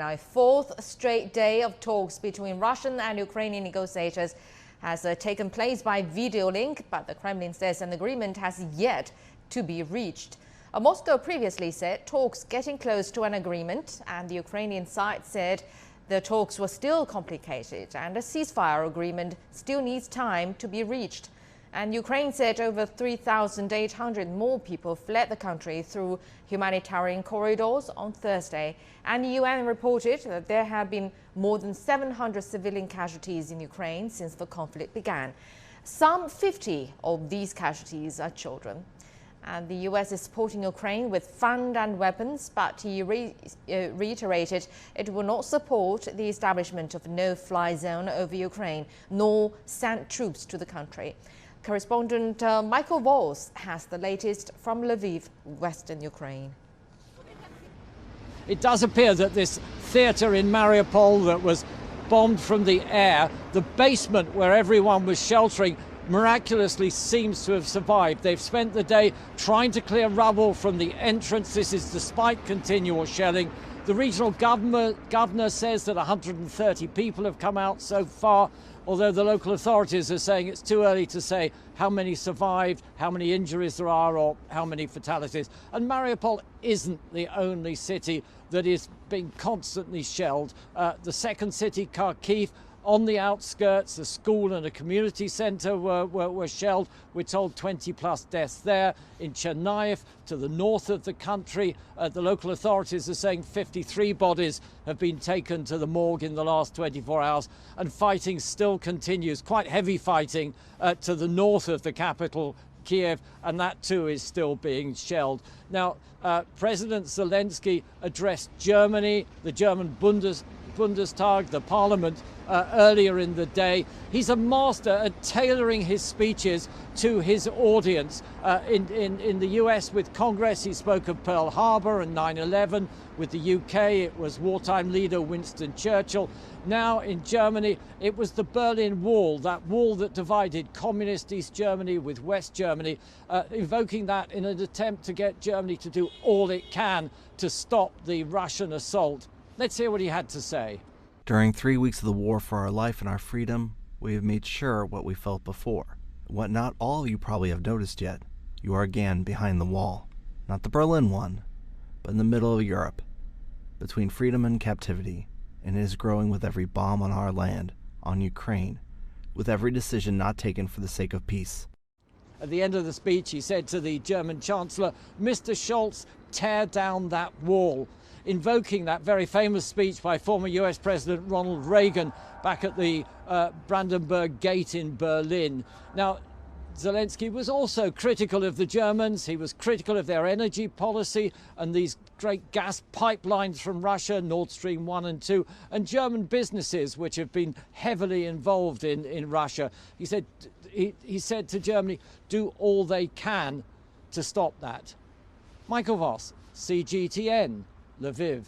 A fourth straight day of talks between Russian and Ukrainian negotiators has taken place by video link, but the Kremlin says an agreement has yet to be reached. Moscow previously said talks getting close to an agreement, and the Ukrainian side said the talks were still complicated and a ceasefire agreement still needs time to be reached. And Ukraine said over 3,800 more people fled the country through humanitarian corridors on Thursday. And the UN reported that there have been more than 700 civilian casualties in Ukraine since the conflict began. Some 50 of these casualties are children. And the US is supporting Ukraine with funds and weapons, but he reiterated it will not support the establishment of a no-fly zone over Ukraine, nor send troops to the country. Correspondent Michael Voss has the latest from Lviv, Western Ukraine. It does appear that this theatre in Mariupol that was bombed from the air, the basement where everyone was sheltering, miraculously seems to have survived. They've spent the day trying to clear rubble from the entrance. This is despite continual shelling. The regional governor says that 130 people have come out so far, although the local authorities are saying it's too early to say how many survived, how many injuries there are, or how many fatalities. And Mariupol isn't the only city that is being constantly shelled. The second city, Kharkiv, on the outskirts, a school and a community centre were shelled. We're told 20 plus deaths there. In Chernihiv, to the north of the country, the local authorities are saying 53 bodies have been taken to the morgue in the last 24 hours. And fighting still continues, quite heavy fighting to the north of the capital, Kiev, and that too is still being shelled. Now, President Zelensky addressed Germany, the German Bundestag, the parliament, earlier in the day. He's a master at tailoring his speeches to his audience. In the US with Congress, he spoke of Pearl Harbor and 9/11. With the UK, it was wartime leader Winston Churchill. Now in Germany, it was the Berlin Wall, that wall that divided communist East Germany with West Germany, invoking that in an attempt to get Germany to do all it can to stop the Russian assault. Let's hear what he had to say. During 3 weeks of the war for our life and our freedom, we have made sure what we felt before. What not all of you probably have noticed yet, you are again behind the wall. Not the Berlin one, but in the middle of Europe, between freedom and captivity, and it is growing with every bomb on our land, on Ukraine, with every decision not taken for the sake of peace. At the end of the speech, he said to the German Chancellor, "Mr. Scholz, tear down that wall," invoking that very famous speech by former US President Ronald Reagan back at the Brandenburg Gate in Berlin. Now, Zelensky was also critical of the Germans. He was critical of their energy policy and these great gas pipelines from Russia, Nord Stream 1 and 2, and German businesses which have been heavily involved in Russia. He said to Germany, do all they can to stop that. Michael Voss, CGTN, Lviv.